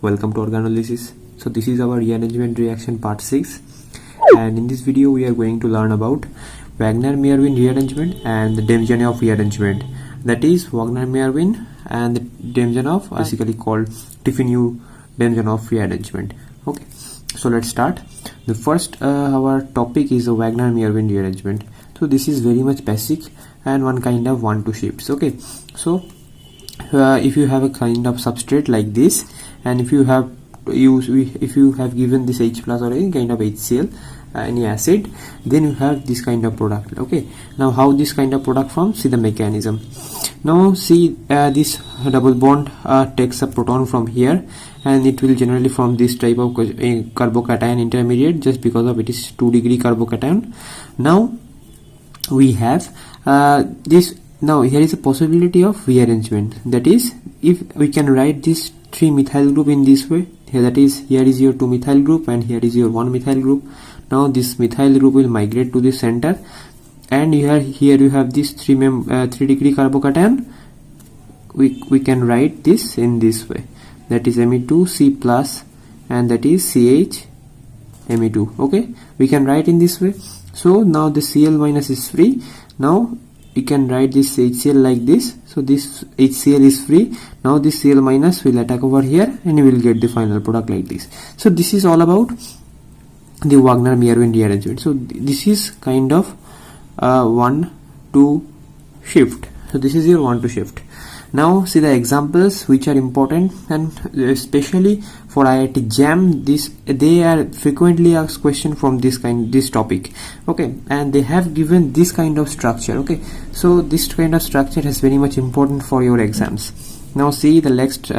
welcome to Organolysis. So this is our Rearrangement Reaction Part-VI, and in this video we are going to learn about Wagner-Meerwein Rearrangement and the Demjanov Rearrangement. That is Wagner-Meerwein and the Demjanov, basically called Tiffeneau Demjanov Rearrangement. Okay, so let's start. The first our topic is the Wagner-Meerwein Rearrangement. So this is very much basic and one kind of 1-2 shifts. Okay, so if you have a kind of substrate like this, and if you have given this H plus or any kind of HCl, any acid, then you have this kind of product. Okay, now how this kind of product forms? See the mechanism. Now see this double bond takes a proton from here, and it will generally form this type of carbocation intermediate, just because of it is 2-degree carbocation. Now we have this. Now here is a possibility of rearrangement. That is, if we can write this 3-methyl group in this way, that is, here is your 2-methyl group and here is your 1-methyl group. Now this methyl group will migrate to the center, and here you have this 3-degree carbocation. We can write this in this way, that is Me2C plus, and that is CH Me2. Okay, we can write in this way. So now the Cl minus is free. Now we can write this HCl like this. So this HCl is free. Now this Cl minus will attack over here, and you will get the final product like this. So this is all about the Wagner-Meerwein rearrangement. So this is kind of 1-2 shift. So this is your 1-2 shift. Now see the examples which are important, and especially for Iit-Jam, they are frequently asked question from this topic. Okay, and they have given this kind of structure. Okay, so this kind of structure is very much important for your exams. Now see the next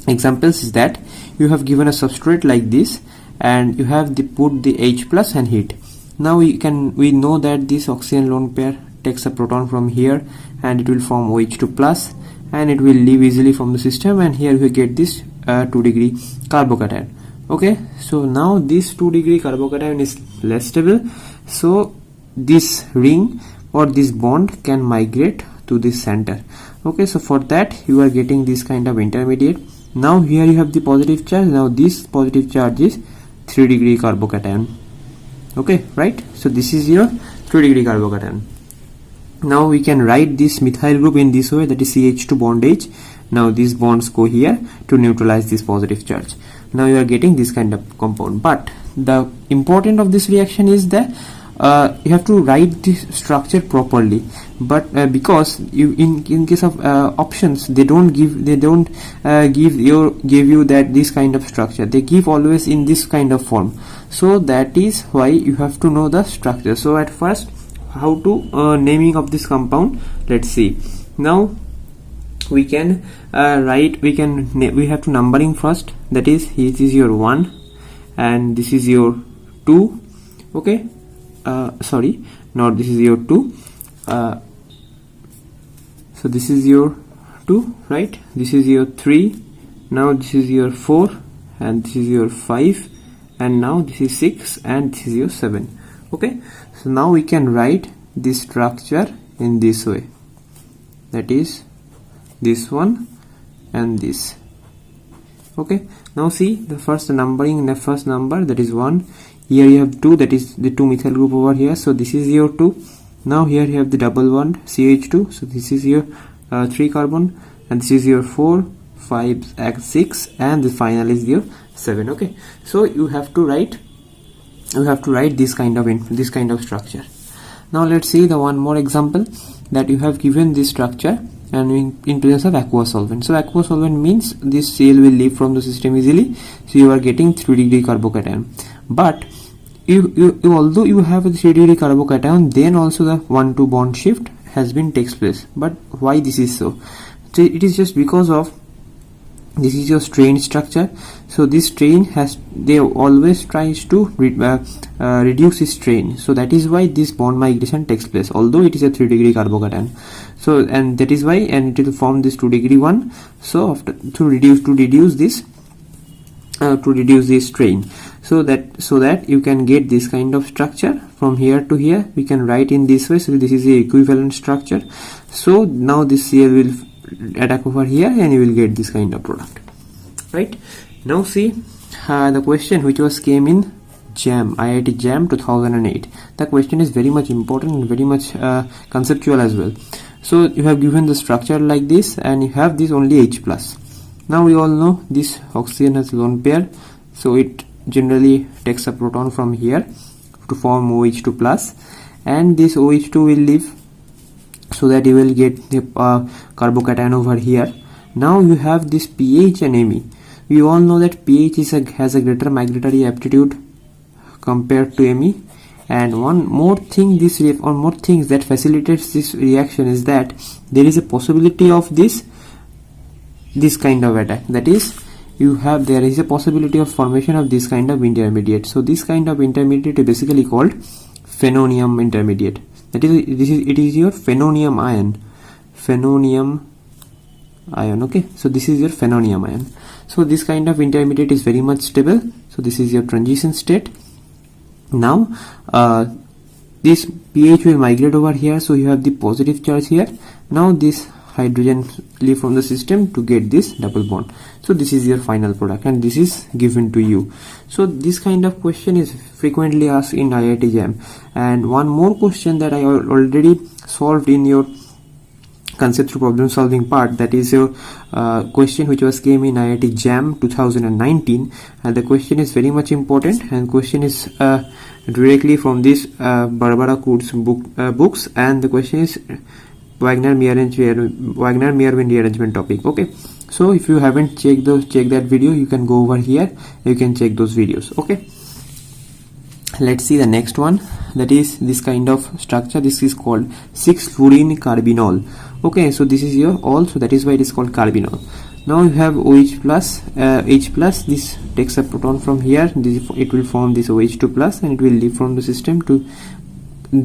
examples is that you have given a substrate like this, and you have put the H plus and heat. Now we know that this oxygen lone pair takes a proton from here, and it will form OH2 plus, and it will leave easily from the system, and here we get this 2-degree carbocation. Okay, so now this 2-degree carbocation is less stable, so this ring or this bond can migrate to this center. Okay, so for that you are getting this kind of intermediate. Now here you have the positive charge. Now this positive charge is 3-degree carbocation. Okay, right? So this is your 3-degree carbocation. Now we can write this methyl group in this way, that is CH2 bond H. Now these bonds go here to neutralize this positive charge. Now you are getting this kind of compound. But the important of this reaction is that you have to write this structure properly. But because you in case of options, they don't give you that this kind of structure. They give always in this kind of form. So that is why you have to know the structure. So at first, how to naming of this compound, let's see. Now we can we have to numbering first, that is, this is your 1 and this is your 2. Okay, sorry, not this is your 2. So this is your 2, right? This is your 3. Now this is your 4, and this is your 5, and now this is 6, and this is your 7. Okay, so now we can write this structure in this way, that is this one and this. Okay, now see the first numbering in the first number, that is 1. Here you have 2, that is the 2-methyl group over here. So this is your 2. Now here you have the double bond CH2. So this is your 3 carbon, and this is your 4, 5, 6, and the final is your 7. Okay, so you have to write this kind of structure. Now let's see the one more example, that you have given this structure and in presence of aqueous solvent. So aqueous solvent means this Cl will leave from the system easily, so you are getting 3-degree carbocation. But although you have a 3-degree carbocation, then also the 1-2 bond shift takes place. But why this is so? So it is just because of this is your strain structure. So this strain they always tries to reduce its strain. So that is why this bond migration takes place, although it is a 3-degree carbocation. So, and that is why, and it will form this 2-degree one. So after to reduce this strain, so that you can get this kind of structure from here to here. We can write in this way. So this is the equivalent structure. So now this Cl will attack over here, and you will get this kind of product. right? Now see the question which was came in Jam, Iit-Jam 2008. The question is very much important and very much conceptual as well. So you have given the structure like this, and you have this only H plus. Now we all know this oxygen has lone pair, so it generally takes a proton from here to form OH2 plus, and this OH2 will leave, so that you will get the carbocation over here. Now you have this pH and Me. We all know that pH has a greater migratory aptitude compared to Me, and one more thing that facilitates this reaction is that there is a possibility of this kind of attack, that is there is a possibility of formation of this kind of intermediate. So this kind of intermediate is basically called phenonium intermediate. That is, it is your phenonium ion. Okay, so this is your phenonium ion. So this kind of intermediate is very much stable. So this is your transition state. Now this pH will migrate over here, so you have the positive charge here. Now this hydrogen leave from the system to get this double bond. So this is your final product, and this is given to you. So this kind of question is frequently asked in Iit-Jam. And one more question that I already solved in your conceptual problem solving part, that is your question which was came in Iit-Jam 2019, and the question is very much important, and question is directly from this Barbara Kurt's books, and the question is Wagner-Meerwein Rearrangement topic. Okay, so if you haven't checked that video, you can go over here, you can check those videos. Okay, let's see the next one, that is this kind of structure. This is called 6-fluorine carbinol. Okay, so this is your all, so that is why it is called carbinol. Now you have OH plus, H plus, this takes a proton from here, it will form this OH2 plus, and it will leave from the system to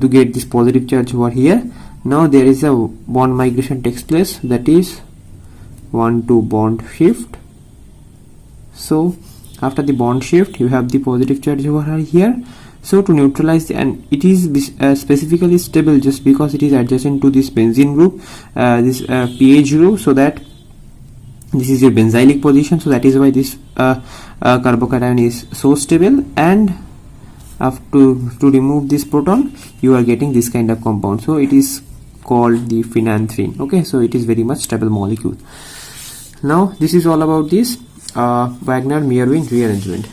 get this positive charge over here. Now there is a bond migration takes place, that is 1-2 bond shift. So after the bond shift, you have the positive charge over here. So to neutralize and it is specifically stable just because it is adjacent to this benzene group, this pH group, so that this is your benzylic position. So that is why this carbocation is so stable, and to remove this proton, you are getting this kind of compound. So it is called the phenanthrene. Okay, so it is very much stable molecule. Now this is all about this Wagner-Meerwein rearrangement.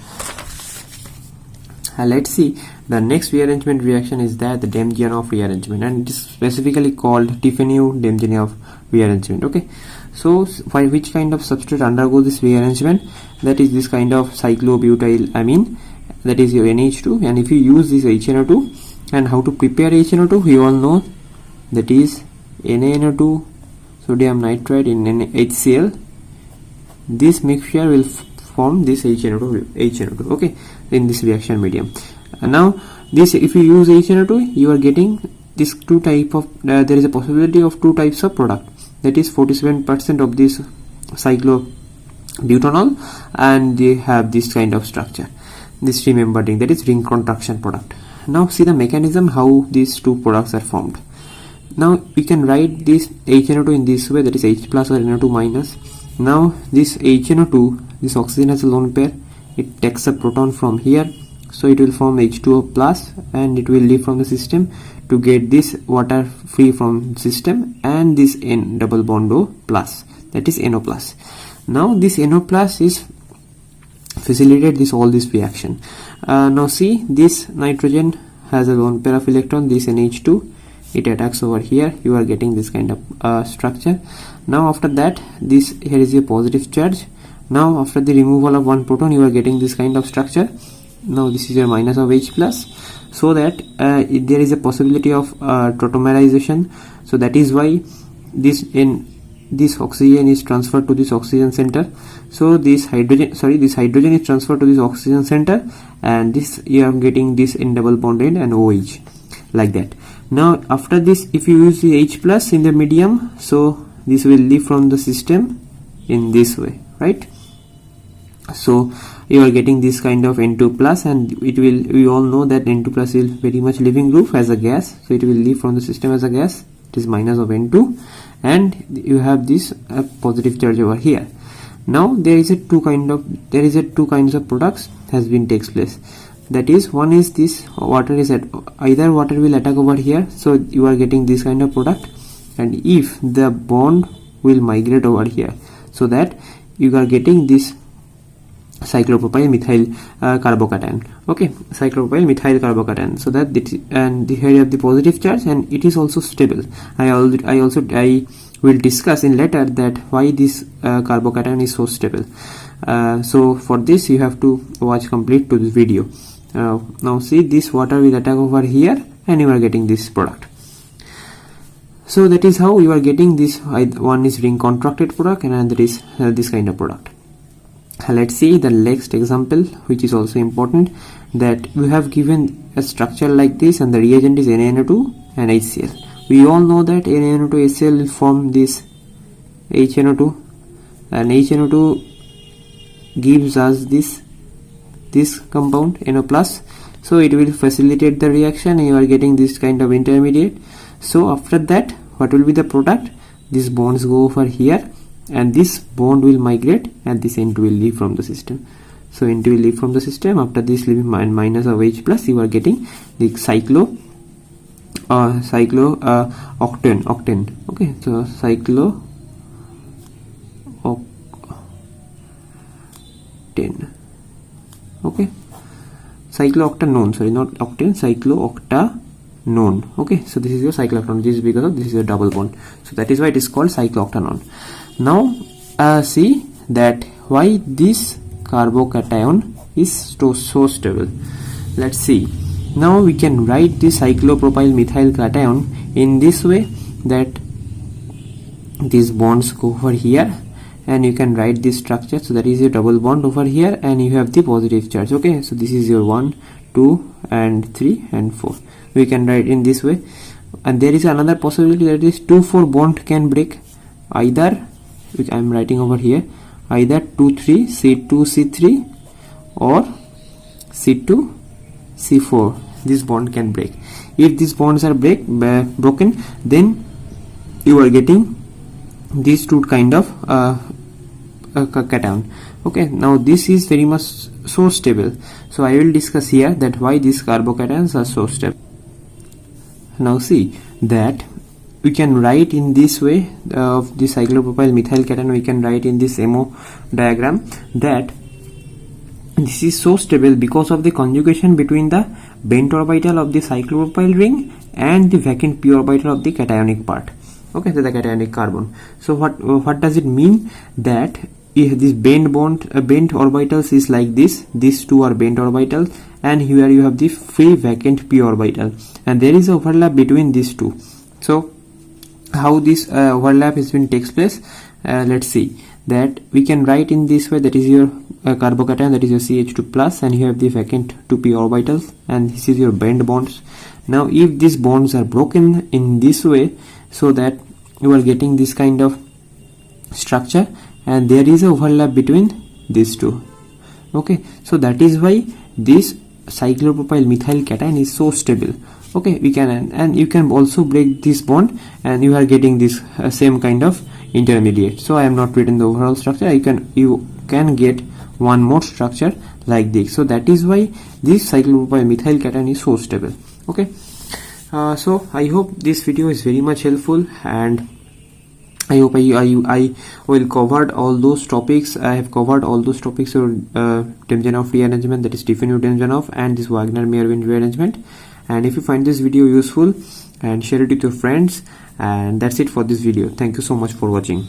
Let's see the next rearrangement reaction is that the Demjanov rearrangement, and it is specifically called Tiffeneau-Demjanov rearrangement. Okay, so for which kind of substrate undergoes this rearrangement? That is this kind of cyclobutylamine, that is your NH2, and if you use this HNO2, and how to prepare HNO2, we all know, that is NaNO2 sodium nitrite in HCl. This mixture will form this HNO2, okay, in this reaction medium. Now this, if you use HNO2, you are getting this two type of there is a possibility of two types of product, that is 47% of this cyclobutanol, and they have this kind of structure, this remembering, that is ring contraction product. Now see the mechanism how these two products are formed. Now we can write this HNO2 in this way, that is H plus or NO2 minus. Now this HNO2, this oxygen has a lone pair, it takes a proton from here, so it will form H2O plus, and it will leave from the system to get this water free from system, and this N double bond O plus, that is NO plus. Now this NO plus is facilitate all this reaction. Now see, this nitrogen has a lone pair of electron, this NH2, it attacks over here, you are getting this kind of structure. Now after that, this here is a positive charge. Now after the removal of one proton, you are getting this kind of structure. Now this is your minus of H plus, so that there is a possibility of tautomerization. So that is why this oxygen is transferred to this oxygen center. So this hydrogen is transferred to this oxygen center, and this you are getting this N double bond end and OH, like that. Now after this, if you use the H plus in the medium, so this will leave from the system in this way, right? So you are getting this kind of N2 plus, and it will, we all know that N2 plus is very much living group as a gas, so it will leave from the system as a gas. It is minus of N2, and you have this positive charge over here. Now there is a two kinds of products has been takes place. That is, one is this water is at either water will attack over here, so you are getting this kind of product, and if the bond will migrate over here, so that you are getting this cyclopropyl methyl carbocation. Okay, cyclopropyl methyl carbocation. So that and here you have the positive charge, and it is also stable. I will discuss in later that why this carbocation is so stable. So for this you have to watch complete to this video. Now see, this water will attack over here, and you are getting this product. So that is how you are getting this. One is ring contracted product, and another is this kind of product. Let's see the next example, which is also important. That we have given a structure like this, and the reagent is NaNO2 and HCl. We all know that NaNO2 HCl will form this HNO2, and HNO2 gives us this compound NO+. So it will facilitate the reaction, and you are getting this kind of intermediate. So after that, what will be the product? These bonds go over here, and this bond will migrate, and this N2 will leave from the system. So N2 will leave from the system. After this leaving minus of H+, you are getting the octane. Okay, so cyclooctane. Okay, cyclooctanone, sorry, not octane, cyclooctanone. Okay, so this is your cyclooctanone. This is because of this is a double bond, so that is why it is called cyclooctanone. Now see that why this carbocation is so stable. Let's see. Now we can write this cyclopropyl methyl cation in this way, that these bonds go over here, and you can write this structure. So that is your double bond over here, and you have the positive charge. Okay, so this is your 1, 2 and 3 and 4. We can write in this way, and there is another possibility, that is 2,4 bond can break, either, which I am writing over here, either 2,3 C2C3 or C2C4. This bond can break. If these bonds are broken, then you are getting these two kind of cation. Okay, now this is very much so stable. So I will discuss here that why these carbocations are so stable. Now see that we can write in this way of the cyclopropyl methyl cation. We can write in this MO diagram that this is so stable because of the conjugation between the bent orbital of the cyclopropyl ring and the vacant p orbital of the cationic part. Okay, so the cationic carbon. So what does it mean? That if this bent orbitals is like this, these two are bent orbitals, and here you have the free vacant p orbital, and there is overlap between these two. So how this overlap has been takes place? Let's see that we can write in this way. That is your carbocation, that is your CH2 plus, and you have the vacant 2p orbitals, and this is your bent bonds. Now if these bonds are broken in this way, so that you are getting this kind of structure, and there is a overlap between these two. Okay, so that is why this cyclopropyl methyl cation is so stable. Okay, we can, and you can also break this bond, and you are getting this same kind of intermediate. So I am not written the overall structure. You can get one more structure like this. So that is why this cyclopropyl methyl cation is so stable. Okay, so I hope this video is very much helpful, and I hope I will covered all those topics. I have covered all those topics for Demjanov rearrangement, that is Tiffeneau Demjanov, and this Wagner-Meerwein rearrangement. And if you find this video useful, and share it with your friends, and that's it for this video. Thank you so much for watching.